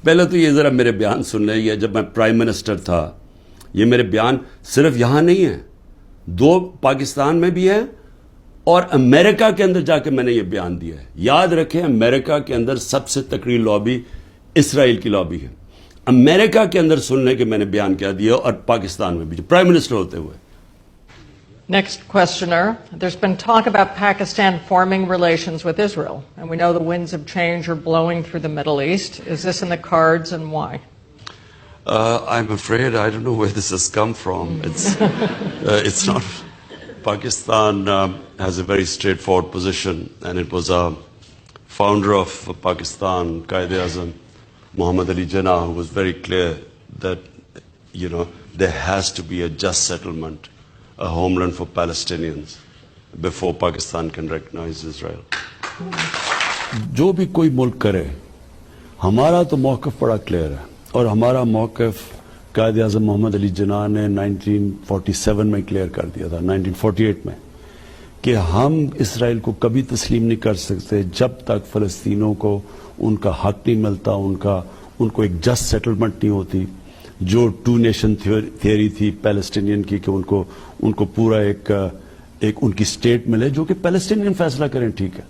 پہلے تو یہ ذرا میرے بیان سن لیں. یہ جب میں پرائم منسٹر تھا, یہ میرے بیان صرف یہاں نہیں ہیں, 2 پاکستان میں بھی ہیں اور امریکہ کے اندر جا کے میں نے یہ بیان دیا ہے. یاد رکھیں, امریکہ کے اندر سب سے تکڑی لابی اسرائیل کی لابی ہے. امریکہ کے اندر سن لیں کہ میں نے بیان کیا دیا, اور پاکستان میں بھی پرائم منسٹر ہوتے ہوئے. Next questioner. There's been talk about Pakistan forming relations with Israel, and we know the winds of change are blowing through the Middle East. Is this in the cards, and why? I'm afraid I don't know where this has come from. It's not. Pakistan has a very straightforward position, and it was a founder of Pakistan, Quaid-e-Azam, Muhammad Ali Jinnah, who was very clear that, there has to be a just settlement, a homeland for Palestinians before Pakistan can recognize Israel. جو بھی کوئی ملک کرے, ہمارا تو موقف بڑا clear ہے, اور ہمارا موقف قائد اعظم محمد علی جناح نے 1947 میں کلیئر کر دیا تھا, 1948 میں, کہ ہم اسرائیل کو کبھی تسلیم نہیں کر سکتے جب تک فلسطینوں کو ان کا حق نہیں ملتا, ان کو ایک جسٹ سیٹلمنٹ نہیں ہوتی, جو 2 نیشن تھیوری تھی پیلسٹینین کی, کہ ان کو پورا ایک ان کی اسٹیٹ ملے جو کہ پیلسٹینین فیصلہ کریں. ٹھیک ہے,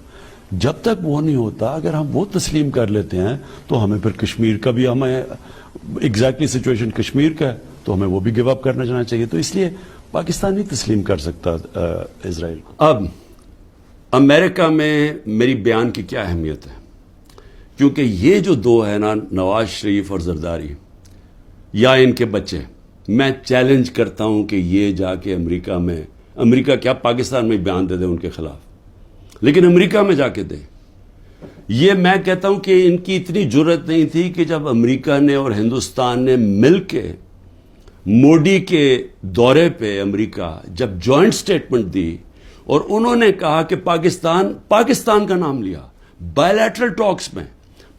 جب تک وہ نہیں ہوتا, اگر ہم وہ تسلیم کر لیتے ہیں تو ہمیں پھر کشمیر کا بھی, ہمیں ایگزیکٹلی سچویشن کشمیر کا ہے تو ہمیں وہ بھی گیو اپ کرنا چاہنا چاہیے. تو اس لیے پاکستان نہیں تسلیم کر سکتا اسرائیل کو. اب امریکہ میں میری بیان کی کیا اہمیت ہے, کیونکہ یہ جو 2 ہیں نا, نواز شریف اور زرداری یا ان کے بچے, میں چیلنج کرتا ہوں کہ یہ جا کے امریکہ کیا پاکستان میں بیان دے دیں ان کے خلاف, لیکن امریکہ میں جا کے دیں. یہ میں کہتا ہوں کہ ان کی اتنی جرت نہیں تھی کہ جب امریکہ نے اور ہندوستان نے مل کے موڈی کے دورے پہ امریکہ جب جوائنٹ سٹیٹمنٹ دی اور انہوں نے کہا کہ پاکستان کا نام لیا, بائیلیٹرل ٹاکس میں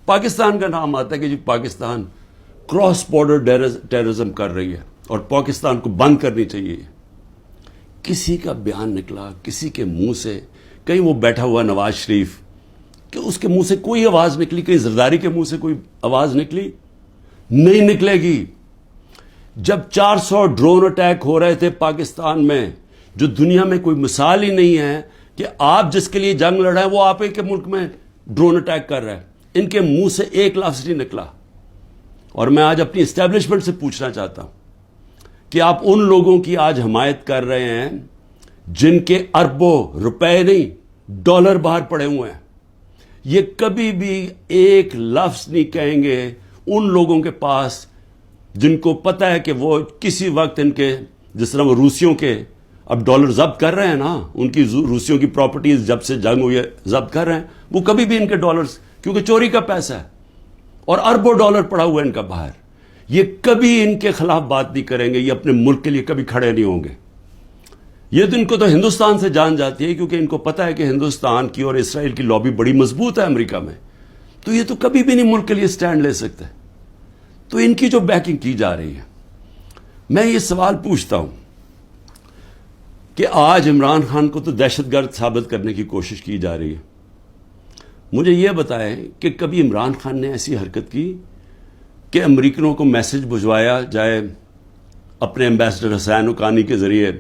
پاکستان کا نام آتا ہے کہ جی پاکستان کراس بارڈر ٹیررزم کر رہی ہے اور پاکستان کو بند کرنی چاہیے. کسی کا بیان نکلا, کسی کے منہ سے, کہیں وہ بیٹھا ہوا نواز شریف, کہ اس کے منہ سے کوئی آواز نکلی, کہیں زرداری کے منہ سے کوئی آواز نکلی؟ نہیں نکلے گی. جب 400 ڈرون اٹیک ہو رہے تھے پاکستان میں, جو دنیا میں کوئی مثال ہی نہیں ہے کہ آپ جس کے لیے جنگ لڑ رہے ہیں وہ آپ کے ملک میں ڈرون اٹیک کر رہے ہیں, ان کے منہ سے ایک لفظ نہیں نکلا. اور میں آج اپنی اسٹیبلشمنٹ سے پوچھنا چاہتا ہوں کہ آپ ان لوگوں کی آج حمایت کر رہے ہیں جن کے اربوں روپے نہیں ڈالر باہر پڑے ہوئے ہیں. یہ کبھی بھی ایک لفظ نہیں کہیں گے ان لوگوں کے پاس جن کو پتہ ہے کہ وہ کسی وقت ان کے, جس طرح وہ روسیوں کے اب ڈالر ضبط کر رہے ہیں نا, ان کی روسیوں کی پراپرٹیز جب سے جنگ ہوئی ہے ضبط کر رہے ہیں, وہ کبھی بھی ان کے ڈالرز, کیونکہ چوری کا پیسہ ہے اور اربوں ڈالر پڑا ہوا ہے ان کا باہر, یہ کبھی ان کے خلاف بات نہیں کریں گے, یہ اپنے ملک کے لیے کبھی کھڑے نہیں ہوں گے. یہ تو ان کو تو ہندوستان سے جان جاتی ہے, کیونکہ ان کو پتا ہے کہ ہندوستان کی اور اسرائیل کی لابی بڑی مضبوط ہے امریکہ میں, تو یہ تو کبھی بھی نہیں ملک کے لیے سٹینڈ لے سکتے. تو ان کی جو بیکنگ کی جا رہی ہے, میں یہ سوال پوچھتا ہوں کہ آج عمران خان کو تو دہشت گرد ثابت کرنے کی کوشش کی جا رہی ہے. مجھے یہ بتائیں کہ کبھی عمران خان نے ایسی حرکت کی کہ امریکنوں کو میسج بھجوایا جائے اپنے ایمبیسڈر حسین حقانی کے ذریعے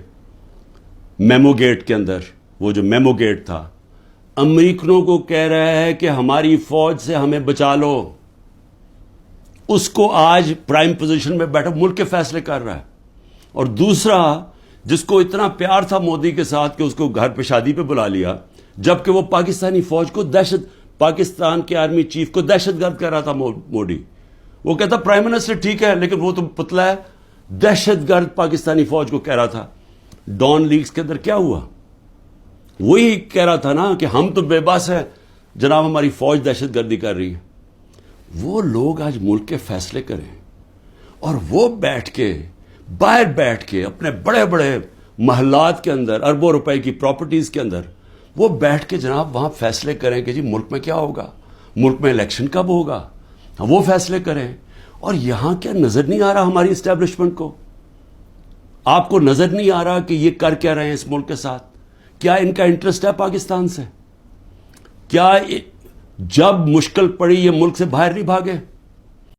میمو گیٹ کے اندر, وہ جو میمو گیٹ تھا, امریکنوں کو کہہ رہا ہے کہ ہماری فوج سے ہمیں بچا لو, اس کو آج پرائم پوزیشن میں بیٹھا ملک کے فیصلے کر رہا ہے. اور دوسرا, جس کو اتنا پیار تھا مودی کے ساتھ کہ اس کو گھر پہ شادی پہ بلا لیا, جبکہ وہ پاکستانی فوج کو پاکستان کے آرمی چیف کو دہشت گرد کہہ رہا تھا موڈی. وہ کہتا پرائم منسٹر ٹھیک ہے, لیکن وہ تو پتلا ہے, دہشت گرد پاکستانی فوج کو کہہ رہا تھا. ڈان لیگز کے اندر کیا ہوا؟ وہی کہہ رہا تھا نا کہ ہم تو بے بس ہیں جناب, ہماری فوج دہشت گردی کر رہی ہے. وہ لوگ آج ملک کے فیصلے کریں اور وہ باہر بیٹھ کے اپنے بڑے بڑے محلات کے اندر, اربوں روپے کی پراپرٹیز کے اندر, وہ بیٹھ کے جناب وہاں فیصلے کریں کہ جی ملک میں کیا ہوگا, ملک میں الیکشن کب ہوگا, وہ فیصلے کریں. اور یہاں کیا نظر نہیں آ رہا ہماری اسٹیبلشمنٹ کو؟ آپ کو نظر نہیں آ رہا کہ یہ کر کیا رہے ہیں اس ملک کے ساتھ؟ کیا ان کا انٹرسٹ ہے پاکستان سے؟ کیا جب مشکل پڑی یہ ملک سے باہر نہیں بھاگے؟